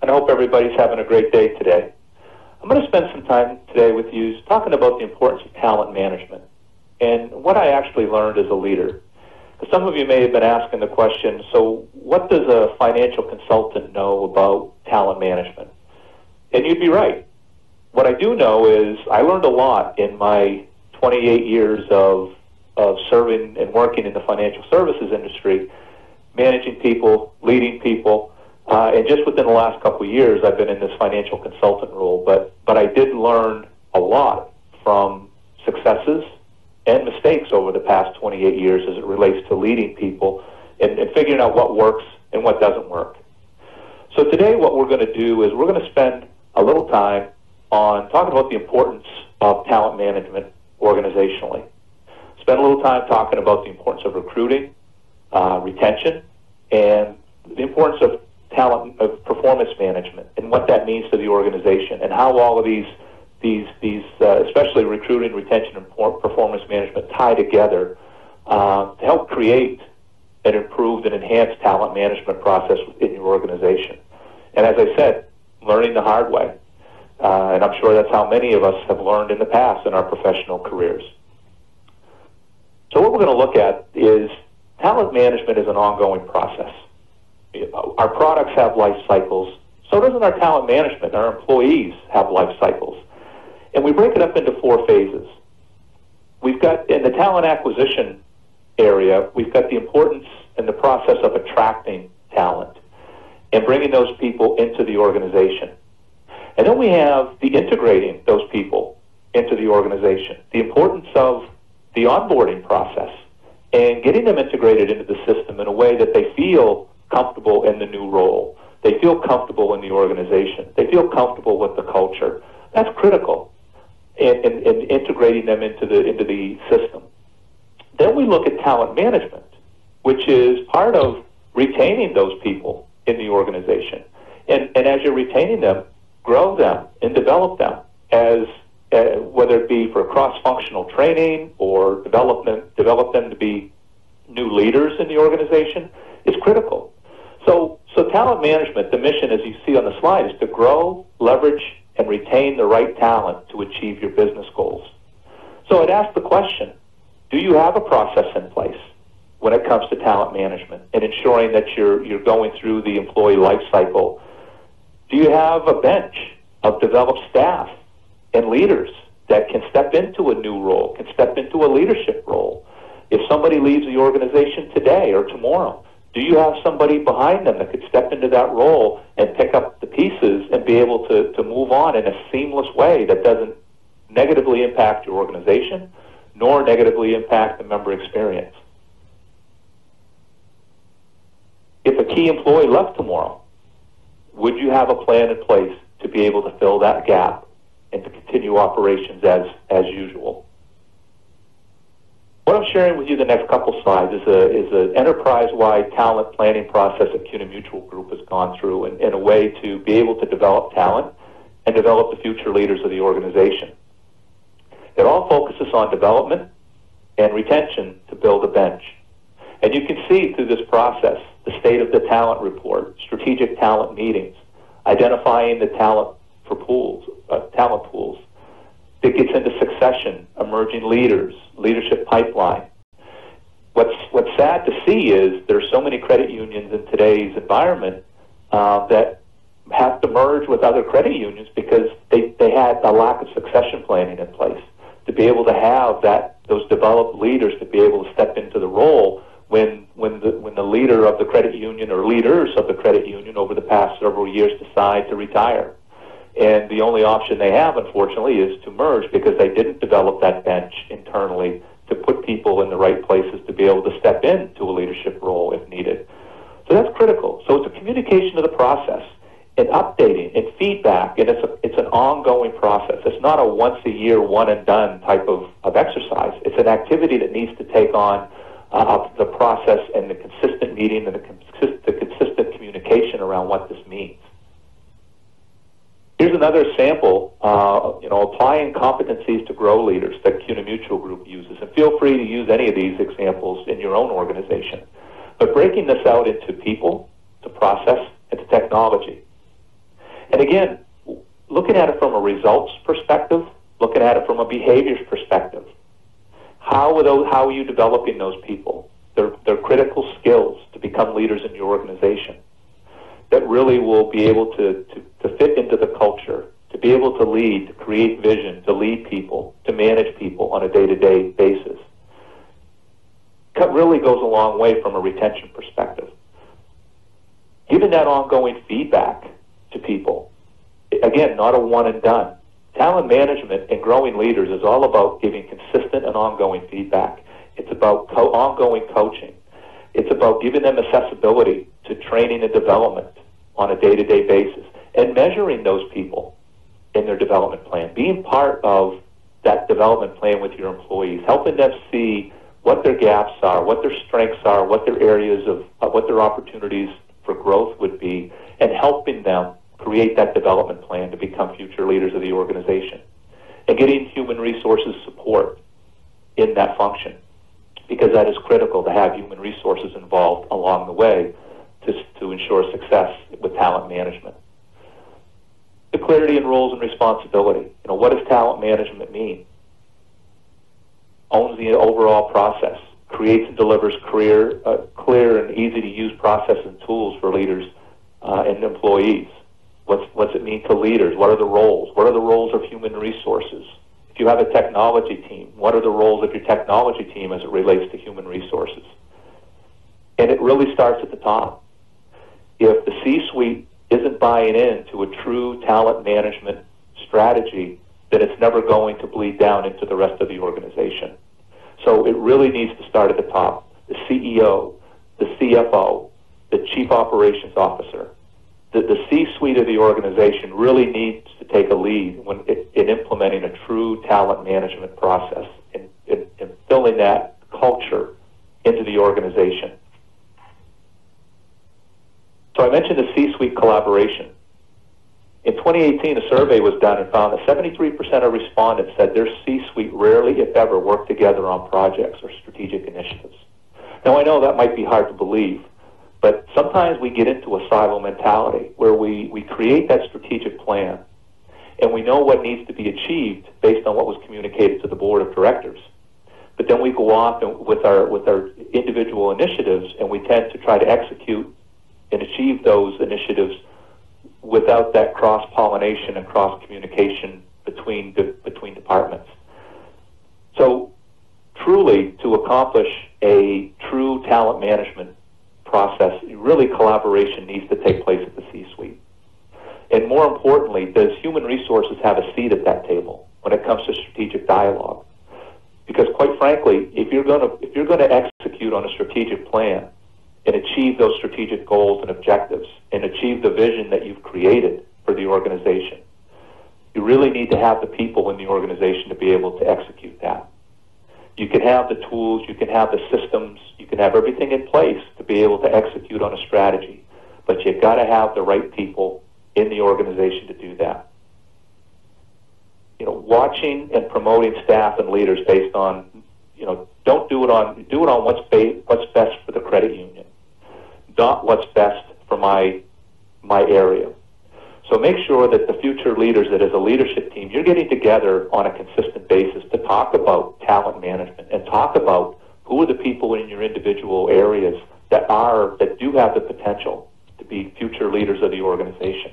and I hope everybody's having a great day today. I'm going to spend some time today with you talking about the importance of talent management and what I actually learned as a leader. Some of you may have been asking the question, so what does a financial consultant know about talent management? And you'd be right. What I do know is I learned a lot in my 28 years of serving and working in the financial services industry, managing people, leading people, and just within the last couple of years I've been in this financial consultant role. But I did learn a lot from successes and mistakes over the past 28 years as it relates to leading people and figuring out what works and what doesn't work. So today what we're going to do is we're going to spend a little time on talking about the importance of talent management organizationally. Spend a little time talking about the importance of recruiting, retention, and the importance of talent, of performance management, and what that means to the organization, and how all of these especially recruiting, retention, and performance management tie together to help create an improved and enhanced talent management process within your organization. And as I said, learning the hard way. And I'm sure that's how many of us have learned in the past in our professional careers. So what we're going to look at is talent management is an ongoing process. Our products have life cycles. So doesn't our talent management. Our employees have life cycles. And we break it up into 4 phases. We've got, in the talent acquisition area, we've got the importance and the process of attracting talent and bringing those people into the organization. And then we have the integrating those people into the organization, the importance of the onboarding process and getting them integrated into the system in a way that they feel comfortable in the new role. They feel comfortable in the organization. They feel comfortable with the culture. That's critical in integrating them into the system. Then we look at talent management, which is part of retaining those people in the organization. And as you're retaining them, grow them and develop them as whether it be for cross-functional training or develop them to be new leaders in the organization is critical. So talent management, the mission, as you see on the slide, is to grow, leverage, and retain the right talent to achieve your business goals. So I'd ask the question, do you have a process in place when it comes to talent management and ensuring that you're going through the employee life cycle? Do you have a bench of developed staff and leaders that can step into a new role, can step into a leadership role? If somebody leaves the organization today or tomorrow, do you have somebody behind them that could step into that role and pick up the pieces and be able to move on in a seamless way that doesn't negatively impact your organization nor negatively impact the member experience? If a key employee left tomorrow, would you have a plan in place to be able to fill that gap and to continue operations as usual? What I'm sharing with you the next couple slides is an enterprise-wide talent planning process that CUNA Mutual Group has gone through in a way to be able to develop talent and develop the future leaders of the organization. It all focuses on development and retention to build a bench. And you can see through this process the state of the talent report, strategic talent meetings, identifying the talent pools, that gets into succession, emerging leaders, leadership pipeline. What's sad to see is there's so many credit unions in today's environment that have to merge with other credit unions because they had a lack of succession planning in place to be able to have those developed leaders to be able to step into the role when the leader of the credit union or leaders of the credit union over the past several years decide to retire. And the only option they have, unfortunately, is to merge because they didn't develop that bench internally to put people in the right places to be able to step into a leadership role if needed. So that's critical. So it's a communication of the process and updating and feedback, and it's an ongoing process. It's not a once-a-year, one-and-done type of exercise. It's an activity that needs to take on the process and the consistent meeting and the consistent communication around what this means. Here's another sample, applying competencies to grow leaders that CUNA Mutual Group uses. And feel free to use any of these examples in your own organization. But breaking this out into people, to process, and to technology. And again, looking at it from a results perspective, looking at it from a behaviors perspective. How are you developing those people? They're critical skills to become leaders in your organization that really will be able to fit into the culture, to be able to lead, to create vision, to lead people, to manage people on a day-to-day basis. It really goes a long way from a retention perspective. Giving that ongoing feedback to people, again, not a one and done. Talent management and growing leaders is all about giving consistent and ongoing feedback. It's about ongoing coaching. It's about giving them accessibility to training and development on a day-to-day basis and measuring those people in their development plan, being part of that development plan with your employees, helping them see what their gaps are, what their strengths are, what their areas of what their opportunities for growth would be, and helping them create that development plan to become future leaders of the organization. And getting human resources support in that function, because that is critical to have human resources involved along the way to ensure success with talent management. The clarity in roles and responsibility. What does talent management mean? Owns the overall process, creates and delivers clear and easy-to-use processes and tools for leaders and employees. What's it mean to leaders? What are the roles? What are the roles of human resources? If you have a technology team, what are the roles of your technology team as it relates to human resources? And it really starts at the top. If the C-suite isn't buying into a true talent management strategy, then it's never going to bleed down into the rest of the organization. So it really needs to start at the top. The CEO, the CFO, the Chief Operations Officer, the C-suite of the organization really needs to take a lead in implementing a true talent management process and filling that culture into the organization. So I mentioned the C-suite collaboration. In 2018, a survey was done and found that 73% of respondents said their C-suite rarely, if ever, worked together on projects or strategic initiatives. Now, I know that might be hard to believe, but sometimes we get into a silo mentality where we create that strategic plan and we know what needs to be achieved based on what was communicated to the board of directors. But then we go off with our individual initiatives, and we tend to try to execute and achieve those initiatives without that cross-pollination and cross-communication between departments. So truly, to accomplish a true talent management process, really collaboration needs to take place at the C-suite. And more importantly, does human resources have a seat at that table when it comes to strategic dialogue? Because quite frankly, if you're going to execute on a strategic plan and achieve those strategic goals and objectives and achieve the vision that you've created for the organization, you really need to have the people in the organization to be able to execute that. You can have the tools, you can have the systems, you can have everything in place to be able to execute on a strategy, but you've got to have the right people in the organization to do that. Watching and promoting staff and leaders based on, don't do it on what's best for the credit union, not what's best for my area. So make sure that the future leaders, that as a leadership team, you're getting together on a consistent basis to talk about talent management and talk about who are the people in your individual areas that do have the potential to be future leaders of the organization,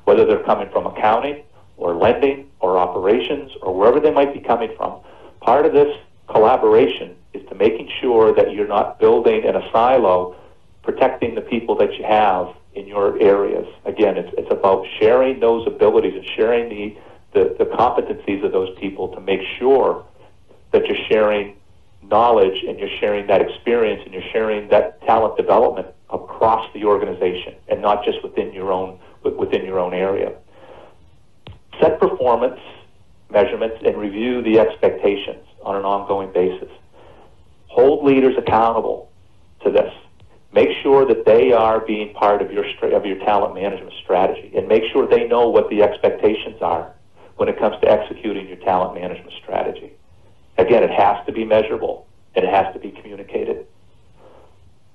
whether they're coming from accounting or lending or operations or wherever they might be coming from. Part of this collaboration is to making sure that you're not building in a silo, protecting the people that you have in your areas. Again, it's about sharing those abilities and sharing the competencies of those people to make sure that you're sharing knowledge and you're sharing that experience and you're sharing that talent development across the organization and not just within your own area. Set performance measurements and review the expectations on an ongoing basis. Hold leaders accountable to this. Make sure that they are being part of your talent management strategy, and make sure they know what the expectations are when it comes to executing your talent management strategy. Again, it has to be measurable and it has to be communicated.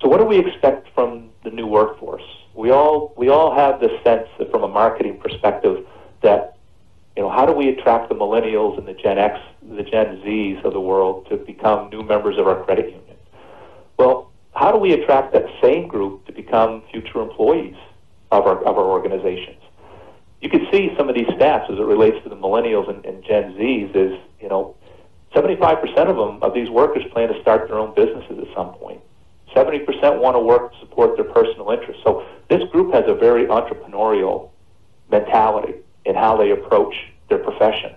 So what do we expect from the new workforce? We all we all have this sense that from a marketing perspective that, how do we attract the millennials and the Gen X, the Gen Zs of the world to become new members of our credit union? Well, how do we attract that same group to become future employees of our organizations? You can see some of these stats as it relates to the millennials and Gen Zs is, 75% of them, of these workers, plan to start their own businesses at some point. 70% want to work to support their personal interests. So this group has a very entrepreneurial mentality in how they approach their profession.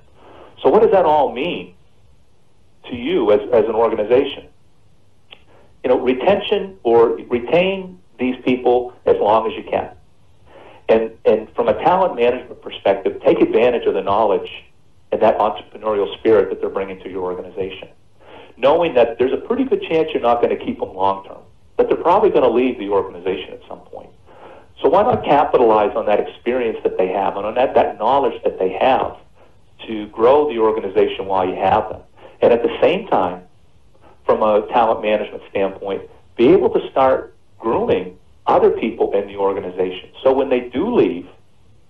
So what does that all mean to you as an organization? Retention or retain these people as long as you can. And from a talent management perspective, take advantage of the knowledge and that entrepreneurial spirit that they're bringing to your organization. Knowing that there's a pretty good chance you're not going to keep them long term, but they're probably going to leave the organization at some point. So why not capitalize on that experience that they have and on that knowledge that they have to grow the organization while you have them. And at the same time, from a talent management standpoint, be able to start grooming other people in the organization. So when they do leave,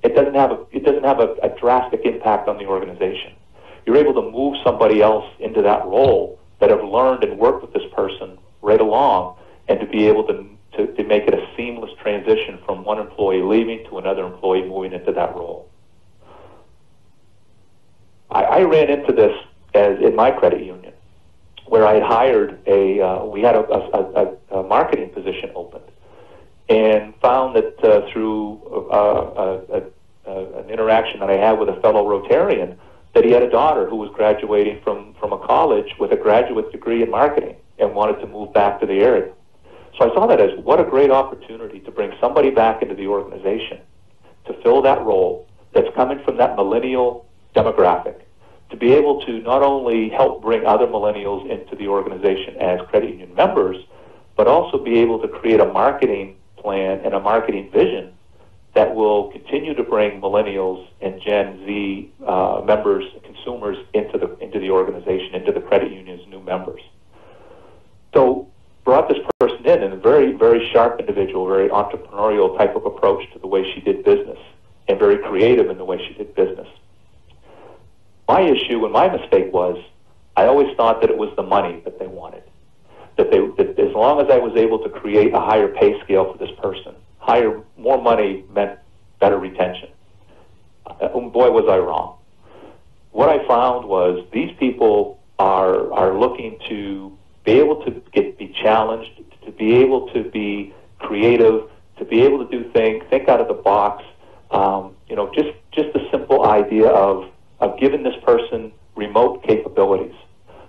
it doesn't have a drastic impact on the organization. You're able to move somebody else into that role that have learned and worked with this person right along, and to be able to make it a seamless transition from one employee leaving to another employee moving into that role. I ran into this in my credit union, where I had hired we had a marketing position opened, and found that through an interaction that I had with a fellow Rotarian, that he had a daughter who was graduating from a college with a graduate degree in marketing and wanted to move back to the area. So I saw that as what a great opportunity to bring somebody back into the organization to fill that role that's coming from that millennial demographic, to be able to not only help bring other millennials into the organization as credit union members, but also be able to create a marketing plan and a marketing vision that will continue to bring millennials and Gen Z members, consumers into the organization, into the credit union's new members. So brought this person in, and a very, very sharp individual, very entrepreneurial type of approach to the way she did business, and very creative in the way she did business. My issue and my mistake was I always thought that it was the money that they wanted. That as long as I was able to create a higher pay scale for this person, more money meant better retention. Boy, was I wrong. What I found was these people are looking to be able to be challenged, to be able to be creative, to be able to do things, think out of the box. Just the simple idea of giving this person remote capabilities,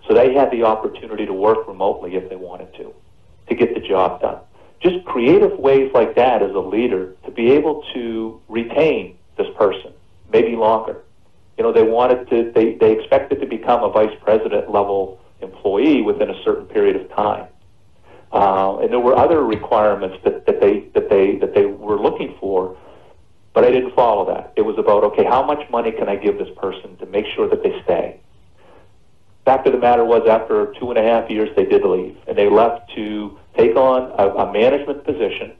so they had the opportunity to work remotely if they wanted to get the job done. Just creative ways like that as a leader to be able to retain this person, maybe longer. They expected to become a vice president level employee within a certain period of time. And there were other requirements that they were looking for, but I didn't follow that. It was about, okay, how much money can I give this person to make sure that they stay? Fact of the matter was, after 2.5 years, they did leave, and they left to take on a management position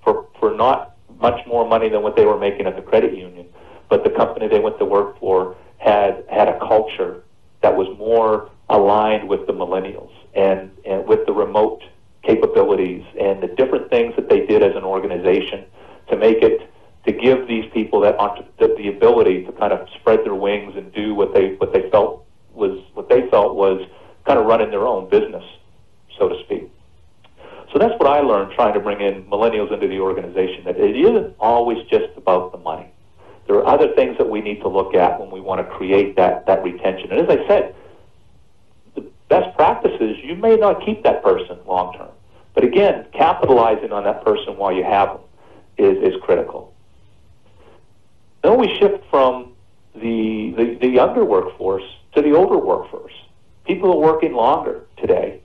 for not much more money than what they were making at the credit union. But the company they went to work for had a culture that was more aligned with the millennials and with the remote capabilities and the different things that they did as an organization to give these people the ability to kind of spread their wings and do what they felt was kind of running their own business, so to speak. So that's what I learned trying to bring in millennials into the organization, that it isn't always just about the money. There are other things that we need to look at when we want to create that retention. And as I said, the best practices, you may not keep that person long term. But again, capitalizing on that person while you have them is critical. Then we shift from the younger workforce to the older workforce. People are working longer today.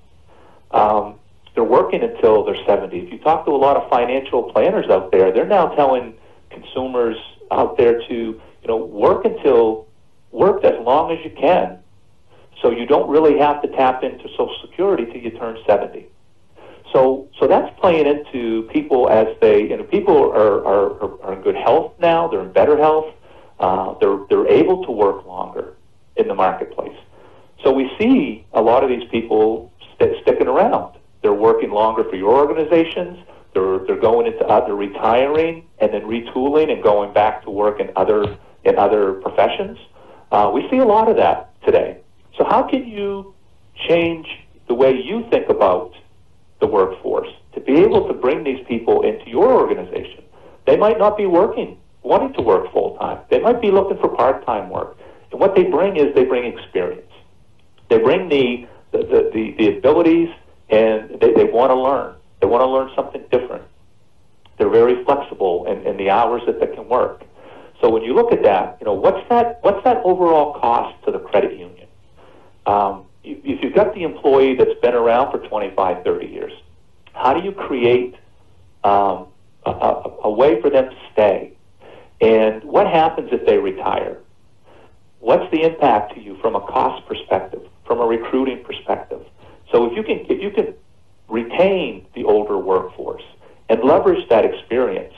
They're working until they're 70. If you talk to a lot of financial planners out there, they're now telling consumers out there to work as long as you can, so you don't really have to tap into Social Security till you turn 70. So that's playing into people as they, people are in good health now. They're in better health. They're able to work longer in the marketplace. So we see a lot of these people sticking around. They're working longer for your organizations. They're going into they're retiring and then retooling and going back to work in other professions. We see a lot of that today. So how can you change the way you think about the workforce to be able to bring these people into your organization? They might not be wanting to work full-time. They might be looking for part-time work. And what they bring is they bring experience. They bring the abilities, and they want to learn. They want to learn something different. They're very flexible in the hours that they can work. So when you look at that, what's that overall cost to the credit union? If you've got the employee that's been around for 25, 30 years, how do you create a way for them to stay? And what happens if they retire? What's the impact to you from a cost perspective, from a recruiting perspective? So if you can retain the older workforce and leverage that experience,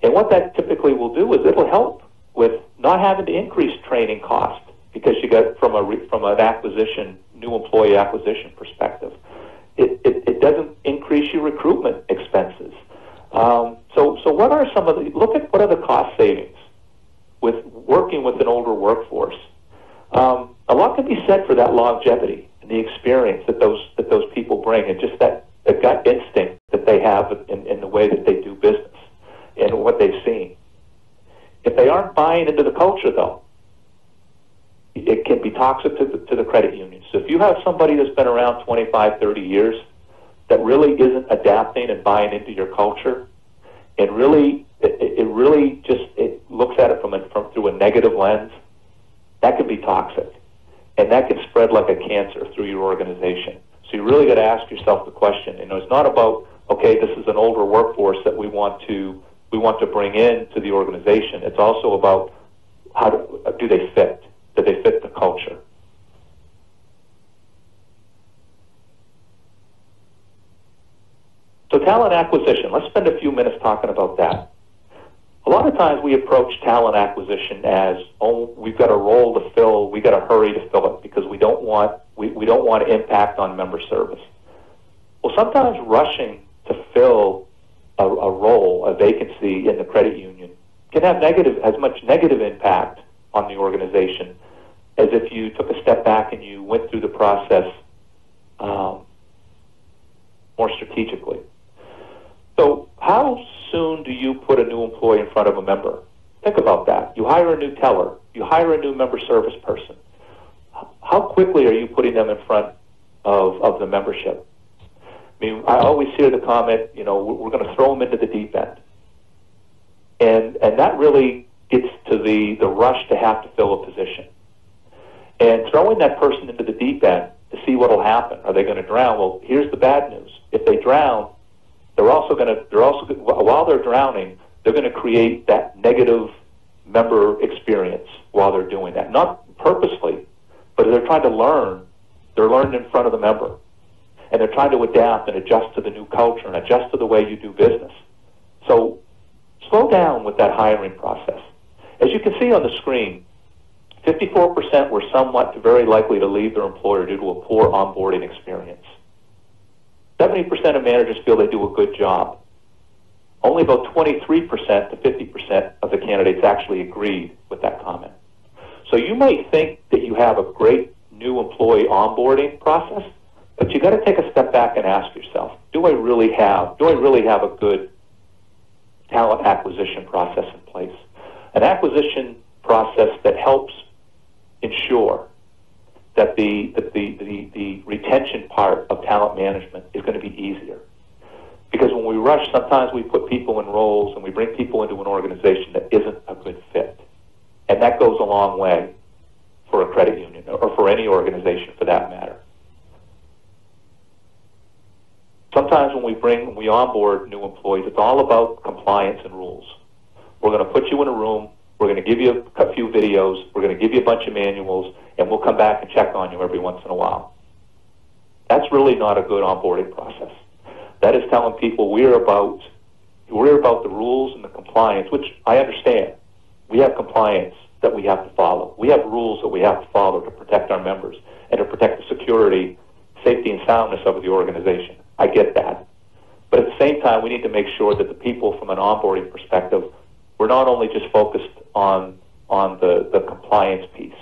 and what that typically will do is it'll help with not having to increase training costs, because you get from an new employee acquisition perspective, it doesn't increase your recruitment expenses. So what are look at what are the cost savings with working with an older workforce? A lot can be said for that longevity and the experience that those people bring, and just that the gut instinct that they have in the way that they do business and what they've seen. If they aren't buying into the culture, though, it can be toxic to the credit union. So if you have somebody that's been around 25, 30 years that really isn't adapting and buying into your culture, and it looks at it through a negative lens, that can be toxic, and that can spread like a cancer through your organization. So you really got to ask yourself the question. It's not about, okay, this is an older workforce that we want to bring into the organization. It's also about do they fit? Do they fit the culture? So talent acquisition, let's spend a few minutes talking about that. A lot of times we approach talent acquisition as, we've got a role to fill, we've got to hurry to fill it because we don't want to impact on member service. Well, sometimes rushing to fill a role, a vacancy in the credit union, can have as much negative impact on the organization as if you took a step back and you went through the process more strategically. So how soon do you put a new employee in front of a member? Think about that. You hire a new teller. You hire a new member service person. How quickly are you putting them in front of the membership? I always hear the comment, we're going to throw them into the deep end. And that really gets to the rush to have to fill a position. And throwing that person into the deep end to see what will happen. Are they going to drown? Well, here's the bad news. If they drown, while they're drowning, they're going to create that negative member experience while they're doing that. Not purposely, but they're trying to learn. They're learning in front of the member. And they're trying to adapt and adjust to the new culture and adjust to the way you do business. So slow down with that hiring process. As you can see on the screen, 54% were somewhat to very likely to leave their employer due to a poor onboarding experience. 70% of managers feel they do a good job. Only about 23% to 50% of the candidates actually agreed with that comment. So you might think that you have a great new employee onboarding process, but you got to take a step back and ask yourself, do I really have a good talent acquisition process in place? An acquisition process that helps ensure that the retention part of talent management is going to be easier. Because when we rush, sometimes we put people in roles and we bring people into an organization that isn't a good fit. And that goes a long way for a credit union or for any organization for that matter. Sometimes when we onboard new employees, it's all about compliance and rules. We're going to put you in a room, we're going to give you a few videos, we're going to give you a bunch of manuals, and we'll come back and check on you every once in a while. That's really not a good onboarding process. That is telling people we're about the rules and the compliance, which I understand. We have compliance that we have to follow. We have rules that we have to follow to protect our members and to protect the security, safety, and soundness of the organization. I get that. But at the same time, we need to make sure that the people, from an onboarding perspective, we're not only just focused on the compliance piece.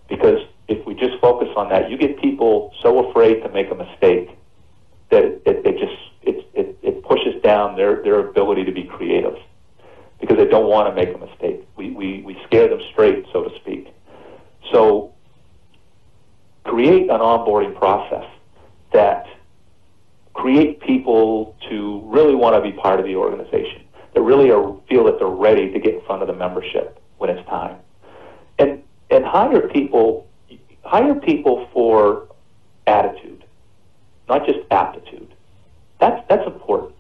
Because if we just focus on that, you get people so afraid to make a mistake that it pushes down their ability to be creative, because they don't want to make a mistake. We scare them straight, so to speak. So create an onboarding process that create people to really want to be part of the organization, that really feel that they're ready to get in front of the membership when it's time. And hire people for attitude, not just aptitude. That's important,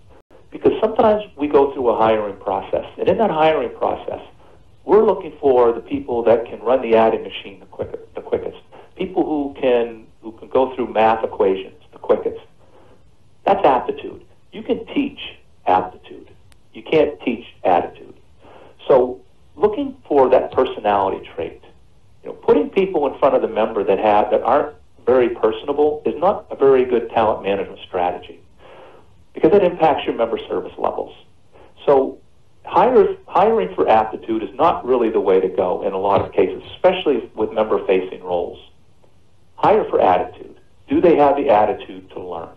because sometimes we go through a hiring process, and in that hiring process, we're looking for the people that can run the adding machine the quickest, people who can go through math equations the quickest. That's aptitude. You can teach aptitude. You can't teach attitude. So looking for that personality trait, putting people in front of the member that aren't very personable is not a very good talent management strategy, because it impacts your member service levels. So hiring for aptitude is not really the way to go in a lot of cases, especially with member-facing roles. Hire for attitude. Do they have the attitude to learn?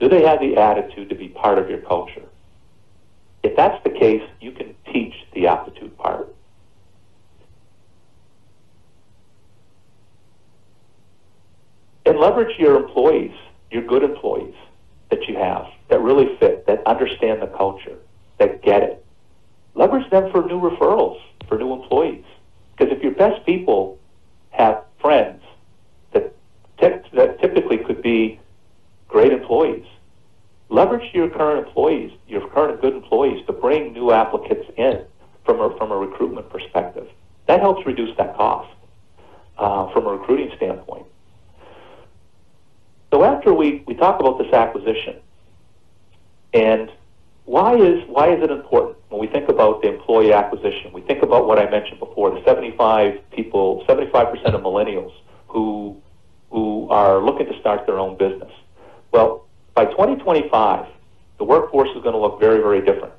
Do they have the attitude to be part of your culture? If that's the case, you can teach the aptitude part. And leverage your employees, your good employees that you have, that really fit, that understand the culture, that get it. Leverage them for new referrals, for new employees. Because if your best people have friends that typically could be great employees, leverage your current employees, your current good employees, to bring new applicants in from a recruitment perspective. That helps reduce that cost from a recruiting standpoint. So after we talk about this acquisition, and why is it important when we think about the employee acquisition? We think about what I mentioned before, the 75% of millennials who are looking to start their own business. Well, by 2025, the workforce is going to look very, very different.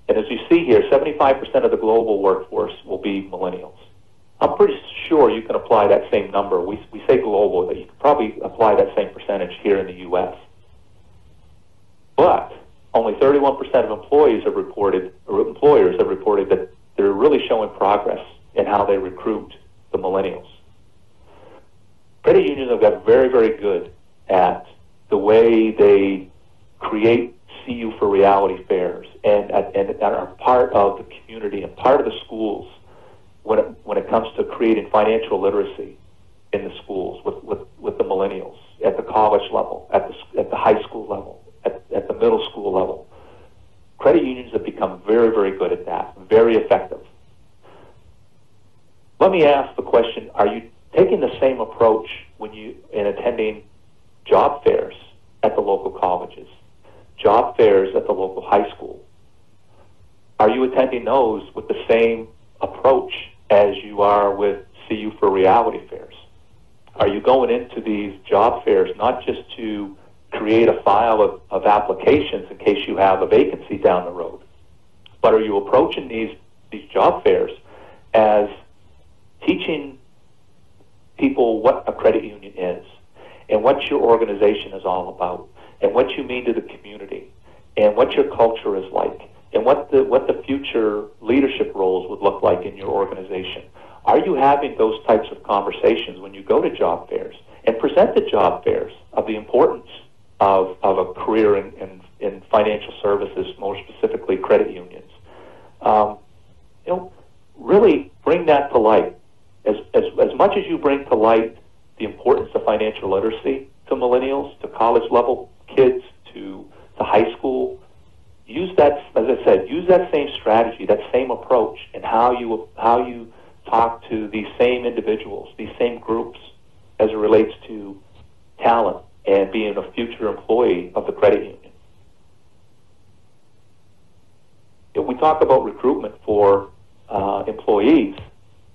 And as you see here, 75% of the global workforce will be millennials. I'm pretty sure you can apply that same number. We say global, but you can probably apply that same percentage here in the U.S. But only 31% of employers have reported that they're really showing progress in how they recruit the millennials. Credit unions have got very, very good at the way they create CU for Reality fairs and are part of the community and part of the schools when it comes to creating financial literacy in the schools with the millennials at the college level, at the high school level, at the middle school level. Credit unions have become very, very good at that, very effective. Let me ask the question, are you taking the same approach in attending job fairs at the local colleges, job fairs at the local high school? Are you attending those with the same approach as you are with CU for Reality fairs? Are you going into these job fairs not just to create a file of applications in case you have a vacancy down the road, but are you approaching these job fairs as teaching people what a credit union is and what your organization is all about and what you mean to the community and what your culture is like and what the future leadership roles would look like in your organization? Are you having those types of conversations when you go to job fairs and present the job fairs of the importance of a career in financial services, more specifically credit unions? Really bring that to light. As much as you bring to light the importance of financial literacy to millennials, to college level kids, to high school, use that, as I said, use that same strategy, that same approach in how you talk to these same individuals, these same groups, as it relates to talent and being a future employee of the credit union. talk about recruitment for employees,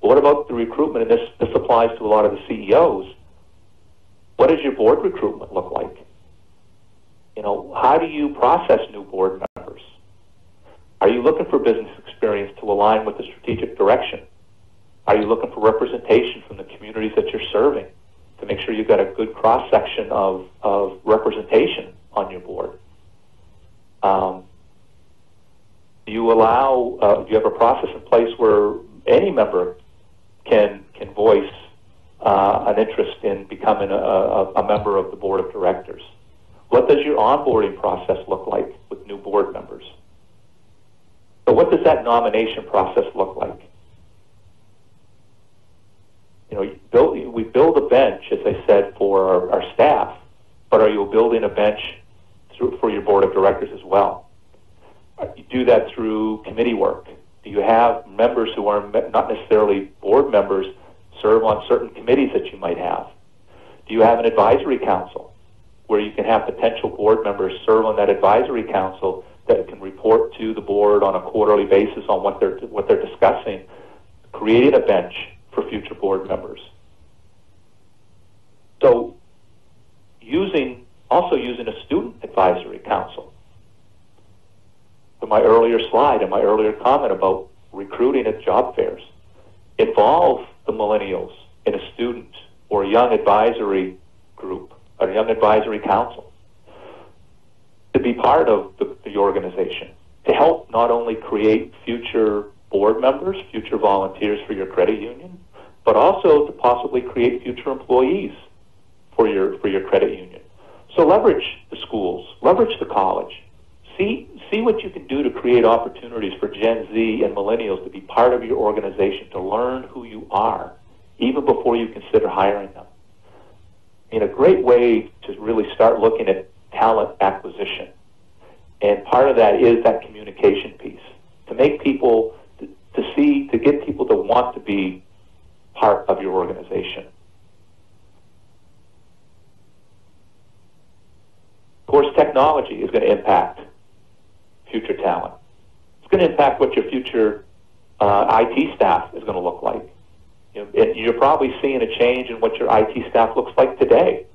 what about the recruitment, and this applies to a lot of the CEOs, what does your board recruitment look like? You know, how do you process new board members? Are you looking for business experience to align with the strategic direction? Are you looking for representation from the communities that you're serving to make sure you've got a good cross-section of representation on your board? Do you have a process in place where any member can voice an interest in becoming a member of the board of directors? What does your onboarding process look like with new board members? So what does that nomination process look like? You know, we build a bench, as I said, for our staff, but are you building a bench for your board of directors as well? You do that through committee work. Do you have members who are not necessarily board members serve on certain committees that you might have? Do you have an advisory council where you can have potential board members serve on that advisory council that can report to the board on a quarterly basis on what they're discussing, creating a bench for future board members? So also using a student advisory council. To my earlier slide and my earlier comment about recruiting at job fairs, involve the millennials in a student or a young advisory group or a young advisory council to be part of the organization, to help not only create future board members, future volunteers for your credit union, but also to possibly create future employees for your credit union. So leverage the schools, leverage the college. See what you can do to create opportunities for Gen Z and millennials to be part of your organization, to learn who you are, even before you consider hiring them. In a great way to really start looking at talent acquisition. And part of that is that communication piece, to make people, to get people to want to be part of your organization. Of course, technology is going to impact future talent. It's going to impact what your future IT staff is going to look like. And you're probably seeing a change in what your IT staff looks like today,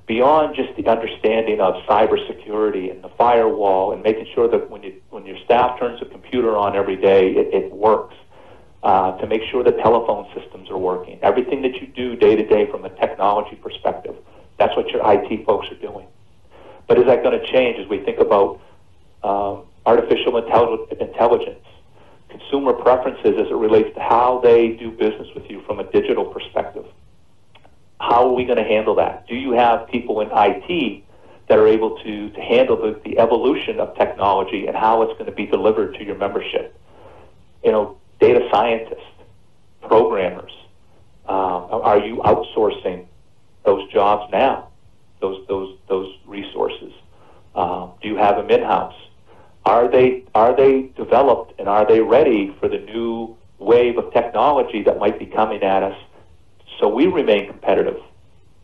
beyond just the understanding of cybersecurity and the firewall and making sure that when your staff turns a computer on every day, it works. To make sure the telephone systems are working. Everything that you do day to day from a technology perspective, that's what your IT folks are doing. But is that going to change as we think about artificial intelligence, consumer preferences as it relates to how they do business with you from a digital perspective? How are we going to handle that? Do you have people in IT that are able to handle the evolution of technology and how it's going to be delivered to your membership? You know, data scientists, programmers. Are you outsourcing those jobs now? Those resources. Do you have them in-house? Are they developed and are they ready for the new wave of technology that might be coming at us, so we remain competitive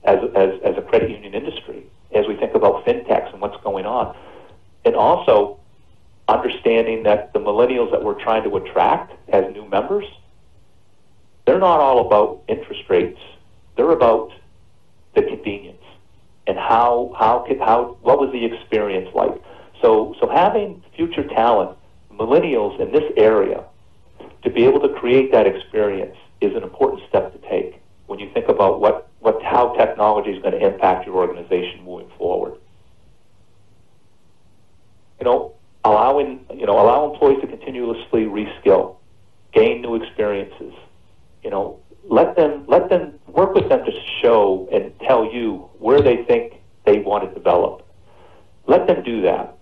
as a credit union industry as we think about fintechs and what's going on? And also understanding that the millennials that we're trying to attract as new members, they're not all about interest rates. They're about the convenience and what was the experience like. So having future talent, millennials in this area, to be able to create that experience is an important step to take when you think about how technology is going to impact your organization moving forward. Allow employees to continuously reskill, gain new experiences. Let them work with them to show and tell you where they think they want to develop. Let them do that.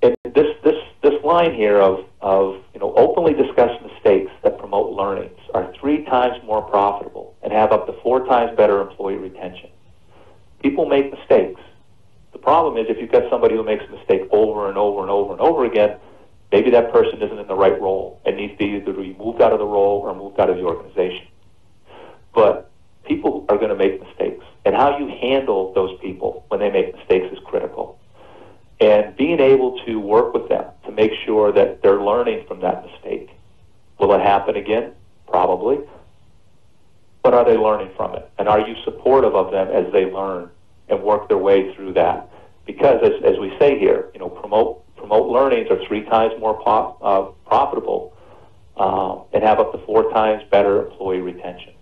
And this line here of openly discuss mistakes that promote learnings are 3 times more profitable and have up to 4 times better employee retention. People make mistakes. The problem is if you've got somebody who makes a mistake over and over and over and over again, maybe that person isn't in the right role and needs to either be moved out of the role or moved out of the organization. But people are going to make mistakes, and how you handle those people when they make mistakes is critical. And being able to work with them to make sure that they're learning from that mistake. Will it happen again? Probably. But are they learning from it? And are you supportive of them as they learn and work their way through that? Because as we say here, promote learnings are 3 times more profitable and have up to 4 times better employee retention.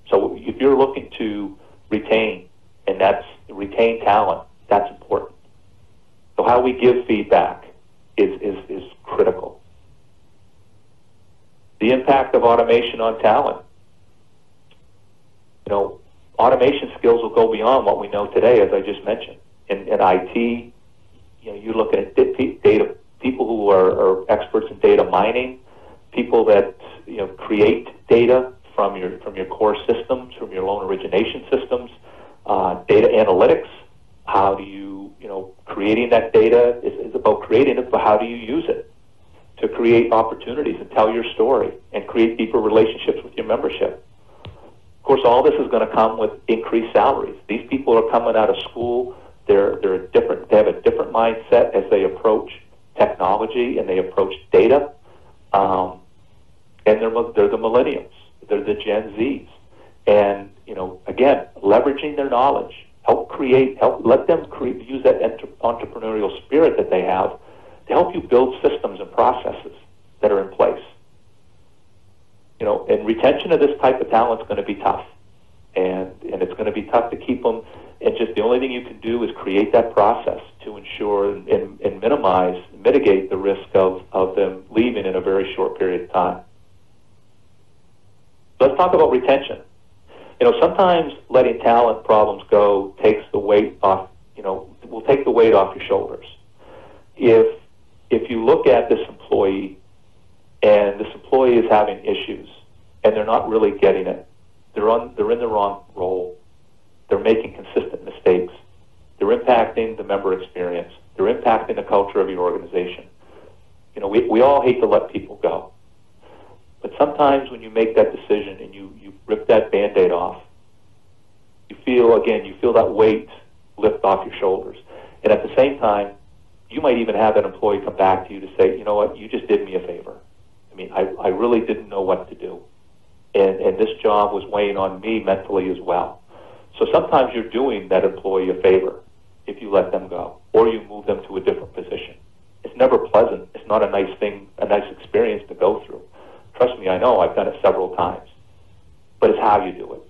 So if you're looking to retain, and that's retain talent, that's important. So how we give feedback is critical. The impact of automation on talent. Automation skills will go beyond what we know today, as I just mentioned. In IT, you're looking at data, people who are experts in data mining, people that create data from your core systems, from your loan origination systems, data analytics. How do you creating that data is about creating it, but how do you use it to create opportunities and tell your story and create deeper relationships with your membership? Of course, all this is going to come with increased salaries. These people are coming out of school. They have a different mindset as they approach technology and they approach data. And they're the millennials. They're the Gen Zs. And again, leveraging their knowledge, let them use that entrepreneurial spirit that they have to help you build systems and processes that are in place. And retention of this type of talent is going to be tough, and it's going to be tough to keep them. And just the only thing you can do is create that process to ensure and mitigate the risk of them leaving in a very short period of time. Let's talk about retention. Sometimes letting talent problems go takes the weight off. Will take the weight off your shoulders. If you look at this employee and this employee is having issues and they're not really getting it, they're in the wrong role, they're making consistent mistakes, they're impacting the member experience, they're impacting the culture of your organization. We all hate to let people go. But sometimes when you make that decision and you rip that Band-Aid off, you feel that weight lift off your shoulders. And at the same time, you might even have that employee come back to you to say, you know what, you just did me a favor. I really didn't know what to do. And this job was weighing on me mentally as well. So sometimes you're doing that employee a favor if you let them go or you move them to a different position. It's never pleasant. It's not a nice thing, a nice experience to go through. Trust me, I know. I've done it several times. But it's how you do it.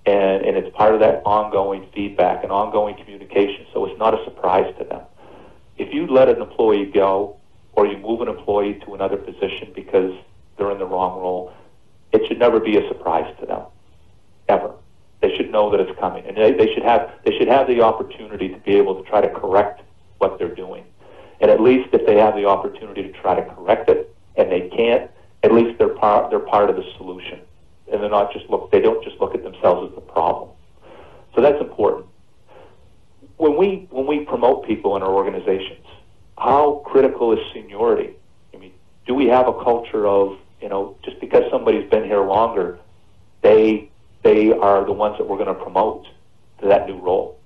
And it's part of that ongoing feedback and ongoing communication, so it's not a surprise to them. If you let an employee go or you move an employee to another position because they're in the wrong role, it should never be a surprise to them, ever. They should know that it's coming, and they should have the opportunity to be able to try to correct what they're doing. And at least if they have the opportunity to try to correct it, and they can't, at least they're part of the solution, and they don't just look at themselves as the problem. So that's important. When we promote people in our organizations, how critical is seniority? Do we have a culture of just because somebody's been here longer, they are the ones that we're going to promote to that new role?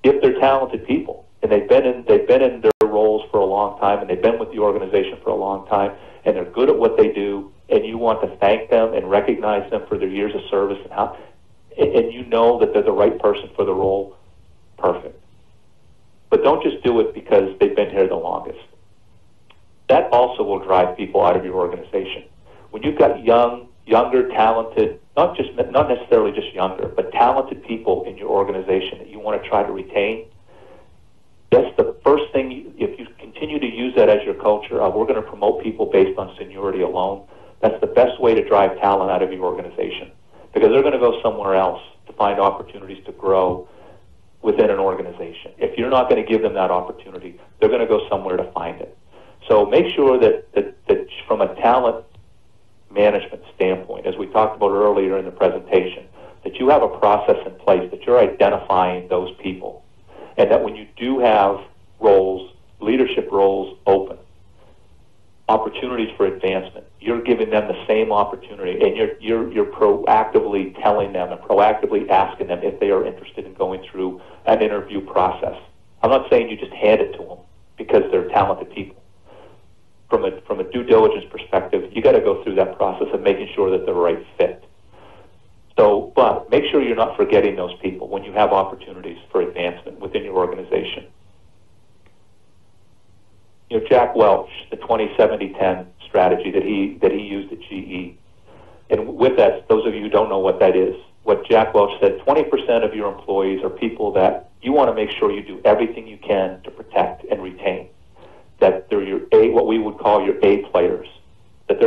If they're talented people and they've been in their roles for a long time and they've been with the organization for a long time and they're good at what they do, and you want to thank them and recognize them for their years of service and you know that they're the right person for the role, perfect. But don't just do it because they've been here the longest. That also will drive people out of your organization. When you've got younger, talented, not necessarily just younger, but talented people in your organization that you want to try to retain, that's the first thing. If you continue to use that as your culture, we're going to promote people based on seniority alone, that's the best way to drive talent out of your organization, because they're going to go somewhere else to find opportunities to grow within an organization. If you're not going to give them that opportunity, they're going to go somewhere to find it. So make sure that from a talent management standpoint, as we talked about earlier in the presentation, that you have a process in place, that you're identifying those people, and that when you do have roles, leadership roles open, opportunities for advancement, you're giving them the same opportunity, and you're proactively telling them and proactively asking them if they are interested in going through an interview process. I'm not saying you just hand it to them because they're talented people. From a due diligence perspective, you got to go through that process of making sure that they're the right fit. So, but make sure you're not forgetting those people when you have opportunities for advancement within your organization. You know, Jack Welch, the 20-70-10 strategy that he used at GE. And with that, those of you who don't know what that is, what Jack Welch said, 20% of your employees are people that you want to make sure you do everything you can to protect and retain. That they're your what we would call your A players. That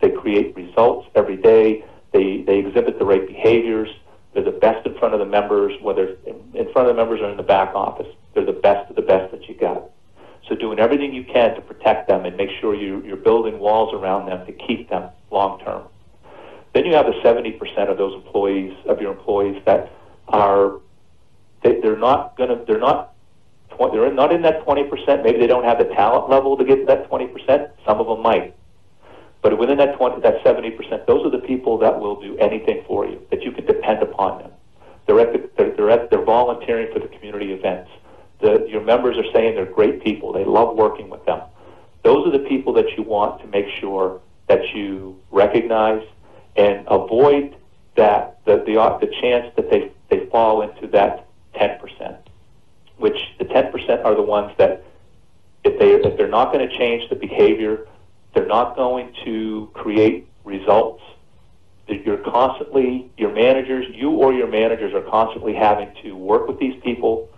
they create results every day. They exhibit the right behaviors. They're the best in front of the members, whether in front of the members or in the back office. They're the best of the best that you got. So doing everything you can to protect them and make sure you're building walls around them to keep them long term. Then you have the 70% of those employees, of your employees, that are they're not in that 20%. Maybe they don't have the talent level to get to that 20%. Some of them might. But within that 70%, those are the people that will do anything for you, that you can depend upon them. They're volunteering for the community events. Your members are saying they're great people. They love working with them. Those are the people that you want to make sure that you recognize and avoid that the chance that they fall into that 10%. Which the 10% are the ones that if they're not going to change the behavior, they're not going to create results. Your managers are constantly having to work with these people.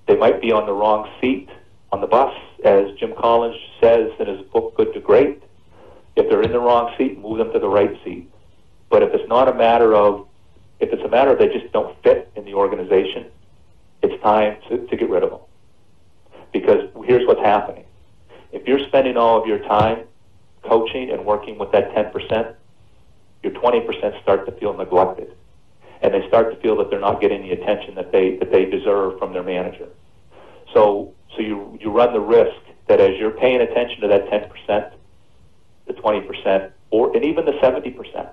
They might be on the wrong seat on the bus, as Jim Collins says in his book, Good to Great. If they're in the wrong seat, move them to the right seat. But if it's a matter of they just don't fit in the organization, it's time to get rid of them. Because here's what's happening. If you're spending all of your time coaching and working with that 10%, your 20% start to feel neglected. And they start to feel that they're not getting the attention that they deserve from their manager. So you run the risk that as you're paying attention to that 10%, the 20%, and even the 70%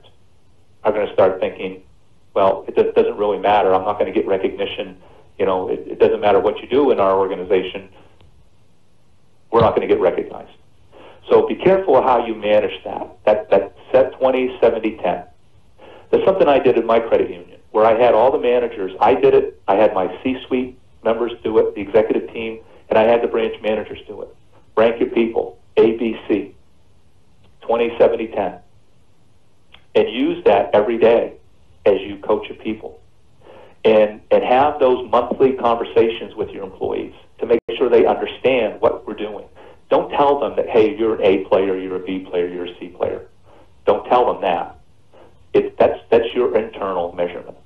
are going to start thinking, well, it doesn't really matter. I'm not going to get recognition. You know, it doesn't matter what you do in our organization. We're not going to get recognized. So be careful of how you manage that set 20, 70, 10. That's something I did in my credit union, where I had all the managers. I did it. I had my C-suite members do it, the executive team, and I had the branch managers do it. Rank your people, A, B, C, 20, 70, 10. And use that every day as you coach your people. And have those monthly conversations with your employees to make sure they understand what we're doing. Don't tell them that, hey, you're an A player, you're a B player, you're a C player. Don't tell them that. That's your internal measurement.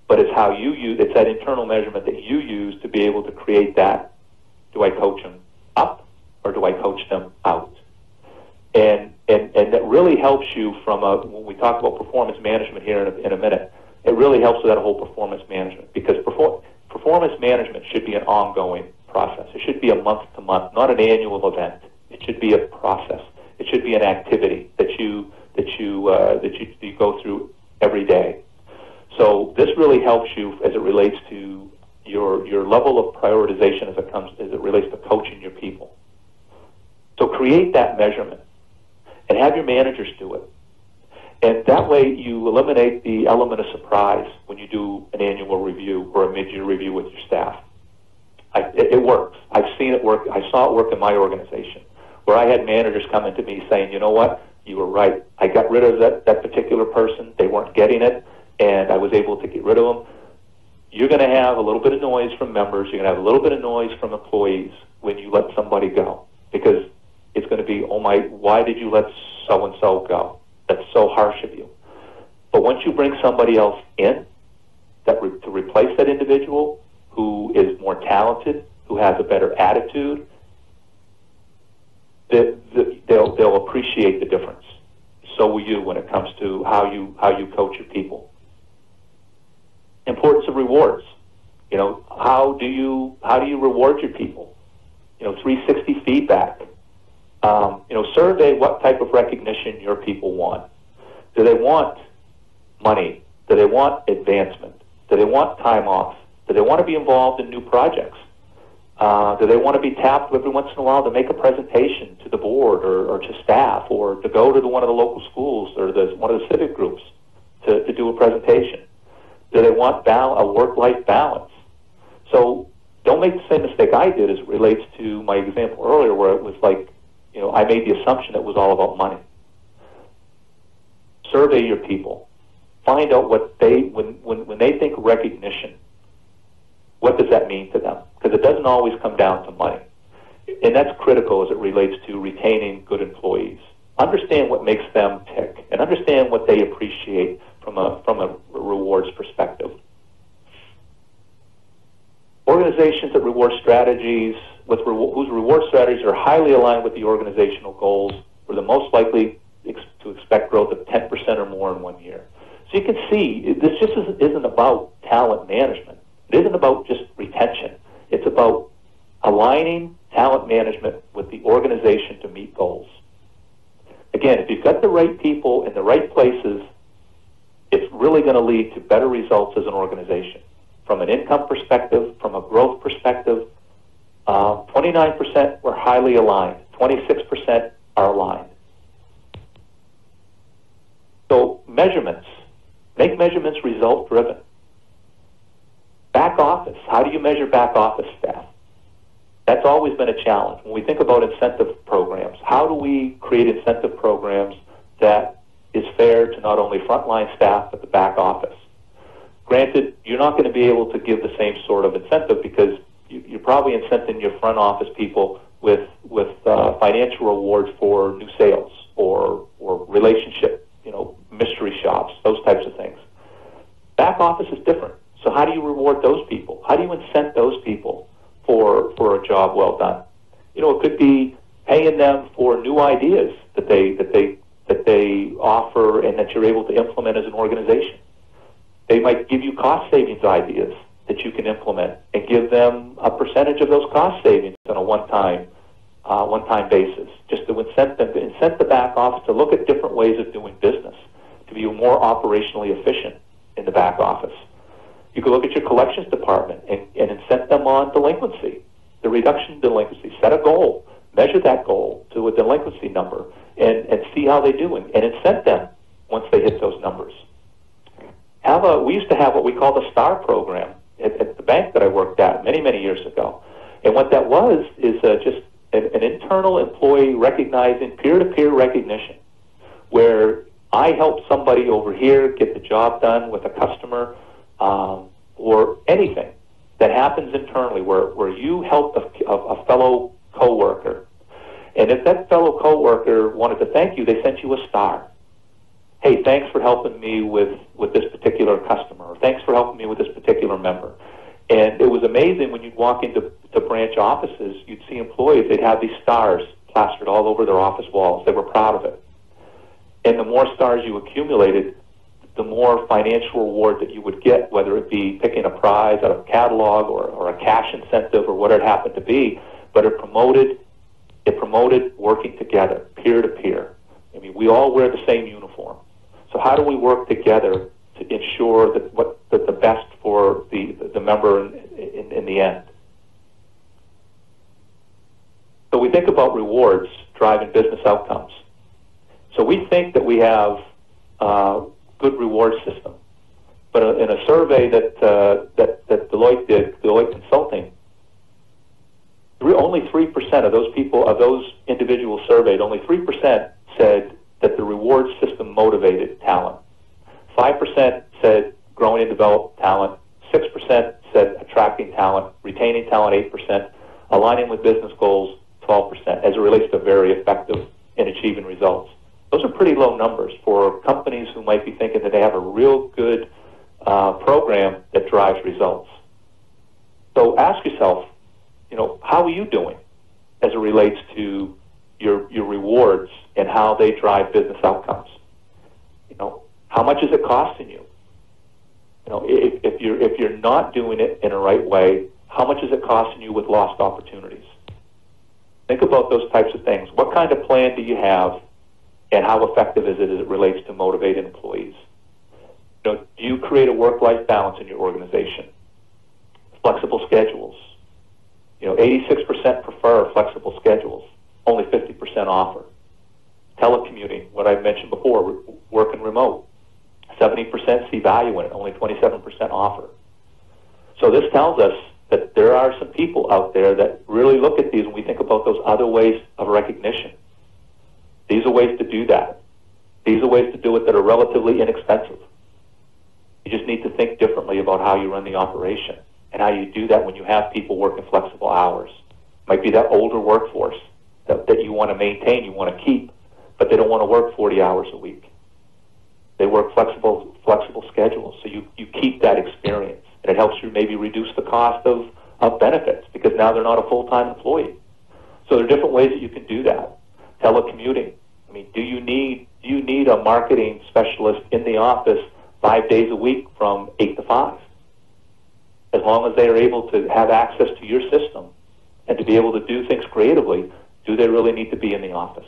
But it's how you use, it's that internal measurement that you use to be able to create that. Do I coach them up or do I coach them out? And that really helps you when we talk about performance management here in a minute, it really helps with that whole performance management, because performance management should be an ongoing process. It should be a month-to-month, not an annual event. It should be a process. It should be an activity that you go through every day. So this really helps you as it relates to your level of prioritization as it relates to coaching your people. So create that measurement and have your managers do it. And that way you eliminate the element of surprise when you do an annual review or a mid-year review with your staff. It works. I've seen it work. I saw it work in my organization, where I had managers come into me saying, you know what, you were right. I got rid of that particular person. They weren't getting it, and I was able to get rid of them. You're going to have a little bit of noise from members. You're going to have a little bit of noise from employees when you let somebody go, because it's going to be, oh my, why did you let so-and-so go? That's so harsh of you. But once you bring somebody else in to replace that individual who is more talented, who has a better attitude, they'll appreciate the difference. So will you when it comes to how you coach your people. Importance of rewards. You know, how do you reward your people? 360 feedback. Survey what type of recognition your people want. Do they want money? Do they want advancement? Do they want time off? Do they want to be involved in new projects? Do they want to be tapped every once in a while to make a presentation to the board or to staff, or to go to one of the local schools or one of the civic groups to do a presentation? Do they want a work-life balance? So don't make the same mistake I did as it relates to my example earlier, where it was like, I made the assumption it was all about money. Survey your people. Find out what when they think recognition, what does that mean to them? Because it doesn't always come down to money. And that's critical as it relates to retaining good employees. Understand what makes them tick, and understand what they appreciate from a rewards perspective. Organizations that reward strategies, whose reward strategies are highly aligned with the organizational goals, are the most likely to expect growth of 10% or more in 1 year. So you can see, this just isn't about talent management. It isn't about just retention. It's about aligning talent management with the organization to meet goals. Again, if you've got the right people in the right places, it's really going to lead to better results as an organization. From an income perspective, from a growth perspective, 29% were highly aligned, 26% are aligned. So measurements. Make measurements result-driven. Back office. How do you measure back office staff? That's always been a challenge. When we think about incentive programs, how do we create incentive programs that is fair to not only frontline staff but the back office? Granted, you're not going to be able to give the same sort of incentive because you're probably incenting your front office people with financial rewards for new sales or relationship, mystery shops, those types of things. Back office is different. So how do you reward those people? How do you incent those people for a job well done? It could be paying them for new ideas that they offer and that you're able to implement as an organization. They might give you cost savings ideas that you can implement and give them a percentage of those cost savings on a one-time basis, just to incent the back office to look at different ways of doing business, to be more operationally efficient in the back office. You can look at your collections department and incent them on delinquency, the reduction in delinquency. Set a goal, measure that goal to a delinquency number, and see how they're doing, and incent them once they hit those numbers. We used to have what we call the STAR program at the bank that I worked at many, many years ago. And what that was is just an internal employee recognizing peer-to-peer recognition, where I help somebody over here get the job done with a customer, or anything that happens internally where you help a fellow coworker. And if that fellow coworker wanted to thank you, they sent you a star. Hey, thanks for helping me with this particular customer, or thanks for helping me with this particular member. And it was amazing when you'd walk into branch offices, you'd see employees, they'd have these stars plastered all over their office walls. They were proud of it. And the more stars you accumulated, the more financial reward that you would get, whether it be picking a prize out of a catalog or a cash incentive or whatever it happened to be. But it promoted working together, peer to peer. I mean, we all wear the same uniform. So how do we work together to ensure that the best for the member in the end? So we think about rewards driving business outcomes. So we think that we have good reward system, but in a survey that Deloitte did, Deloitte Consulting, only 3% of those individuals surveyed, only 3% said that the reward system motivated talent. 5% said growing and develop talent. 6% said attracting talent, retaining talent 8%, aligning with business goals 12%, as it relates to very effective in achieving results. Those are pretty low numbers for companies who might be thinking that they have a real good program that drives results. So ask yourself, how are you doing as it relates to your rewards and how they drive business outcomes? How much is it costing you? If you're not doing it in a right way, how much is it costing you with lost opportunities? Think about those types of things. What kind of plan do you have, and how effective is it as it relates to motivating employees? Do you create a work-life balance in your organization? Flexible schedules, 86% prefer flexible schedules, only 50% offer. Telecommuting, what I mentioned before, working remote, 70% see value in it, only 27% offer. So this tells us that there are some people out there that really look at these when we think about those other ways of recognition. These are ways to do that. These are ways to do it that are relatively inexpensive. You just need to think differently about how you run the operation and how you do that when you have people working flexible hours. Might be that older workforce that you want to maintain, you want to keep, but they don't want to work 40 hours a week. They work flexible schedules, so you keep that experience. And it helps you maybe reduce the cost of benefits because now they're not a full-time employee. So there are different ways that you can do that. Telecommuting. I mean, do you need a marketing specialist in the office 5 days a week from 8 to 5? As long as they are able to have access to your system and to be able to do things creatively, do they really need to be in the office?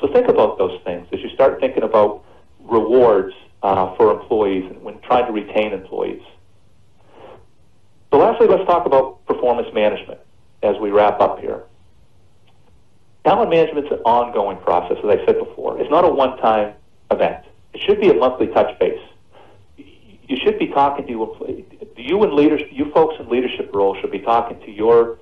So think about those things as you start thinking about rewards for employees and when trying to retain employees. So lastly, let's talk about performance management as we wrap up here. Talent management is an ongoing process, as I said before. It's not a one-time event. It should be a monthly touch base. You should be talking to you folks in leadership roles should be talking to your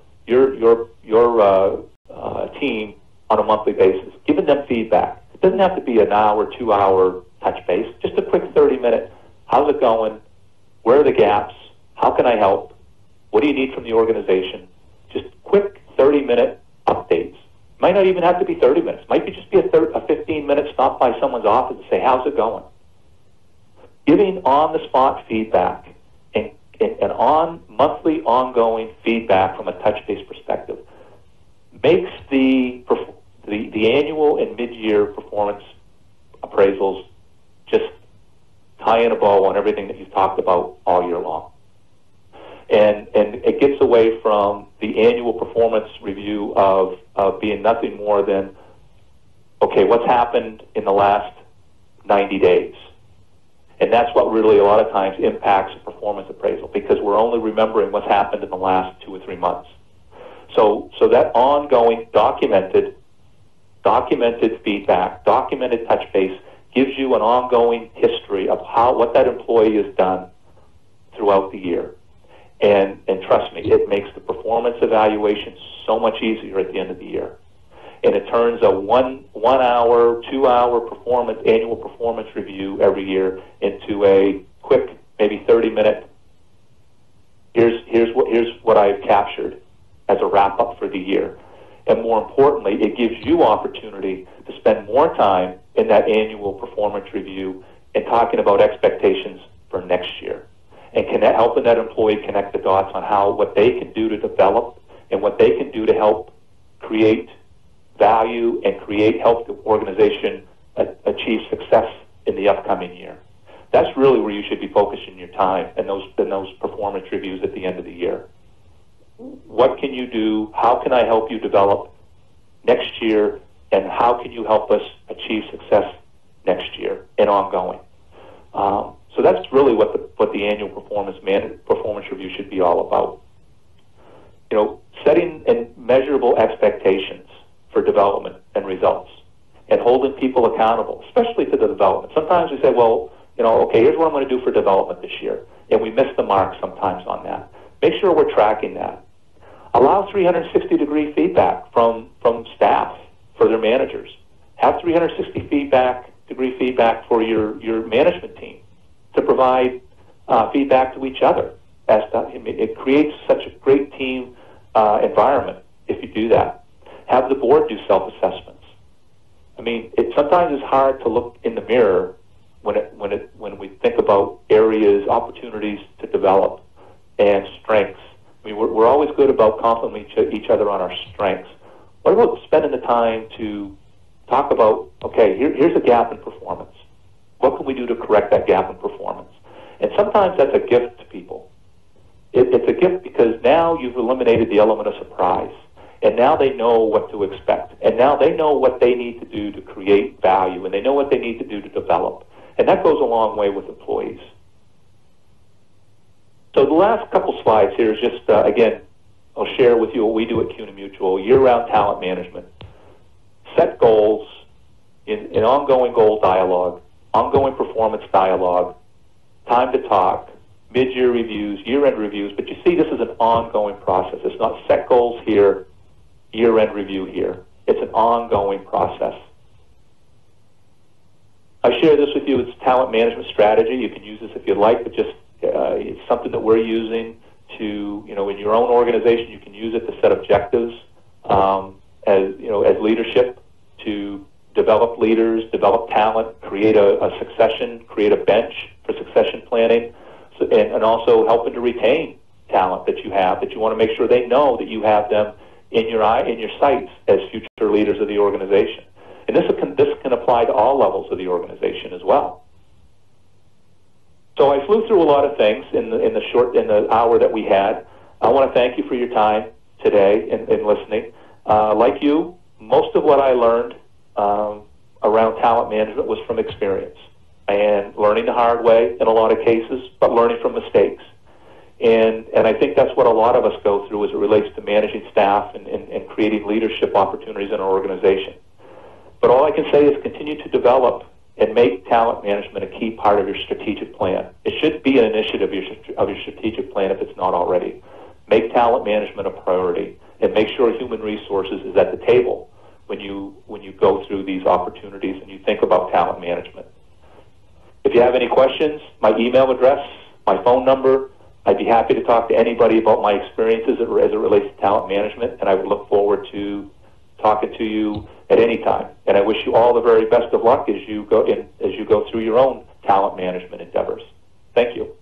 team on a monthly basis, giving them feedback. It doesn't have to be an hour, 2 hour touch base. Just a quick 30-minute. How's it going? Where are the gaps? How can I help? What do you need from the organization? Just quick 30-minute updates. Might not even have to be 30 minutes. Might be just be a 15-minute stop by someone's office and say, how's it going? Giving on-the-spot feedback and monthly ongoing feedback from a touch-based perspective makes the annual and mid-year performance appraisals just tie in a bow on everything that you've talked about all year long. And it gets away from the annual performance review of being nothing more than, okay, what's happened in the last 90 days? And that's what really a lot of times impacts a performance appraisal because we're only remembering what's happened in the last 2 or 3 months. So that ongoing documented feedback, documented touch base gives you an ongoing history of what that employee has done throughout the year. And trust me, it makes the performance evaluation so much easier at the end of the year. And it turns a 1 hour, 2 hour annual performance review every year into a quick, maybe 30-minute, here's what I've captured as a wrap up for the year. And more importantly, it gives you opportunity to spend more time in that annual performance review and talking about expectations for next year. And helping that employee connect the dots on what they can do to develop and what they can do to help create value and help the organization achieve success in the upcoming year. That's really where you should be focusing your time in those performance reviews at the end of the year. What can you do? How can I help you develop next year? And how can you help us achieve success next year and ongoing? So that's really what the annual performance review should be all about. Setting and measurable expectations for development and results, and holding people accountable, especially to the development. Sometimes we say, well, okay, here's what I'm going to do for development this year, and we miss the mark sometimes on that. Make sure we're tracking that. Allow 360-degree feedback from staff for their managers. Have 360-degree feedback for your management team to provide feedback to each other. It creates such a great team environment if you do that. Have the board do self-assessments. I mean, sometimes it's hard to look in the mirror when we think about areas, opportunities to develop, and strengths. I mean, we're always good about complimenting each other on our strengths. What about spending the time to talk about, okay, here's a gap in performance. What can we do to correct that gap in performance? And sometimes that's a gift to people. It's a gift because now you've eliminated the element of surprise. And now they know what to expect. And now they know what they need to do to create value. And they know what they need to do to develop. And that goes a long way with employees. So the last couple slides here is just, again, I'll share with you what we do at CUNA Mutual, year-round talent management. Set goals in ongoing goal dialogue, ongoing performance dialogue, time to talk, mid-year reviews, year-end reviews, but you see this is an ongoing process. It's not set goals here, year-end review here. It's an ongoing process. I share this with you. It's talent management strategy. You can use this if you'd like, but just it's something that we're using to, in your own organization, you can use it to set objectives as leadership, to develop leaders, develop talent, create a succession, create a bench for succession planning, and also helping to retain talent that you have, that you want to make sure they know that you have them in your sights as future leaders of the organization. And this can apply to all levels of the organization as well. So I flew through a lot of things in the hour that we had. I want to thank you for your time today in listening. Like you, most of what I learned around talent management was from experience and learning the hard way in a lot of cases, but learning from mistakes. And I think that's what a lot of us go through as it relates to managing staff and creating leadership opportunities in our organization. But all I can say is continue to develop and make talent management a key part of your strategic plan. It should be an initiative of your strategic plan if it's not already. Make talent management a priority and make sure human resources is at the table when you go through these opportunities and you think about talent management. If you have any questions, my email address, my phone number, I'd be happy to talk to anybody about my experiences as it relates to talent management, and I would look forward to talking to you at any time. And I wish you all the very best of luck as you go through your own talent management endeavors. Thank you.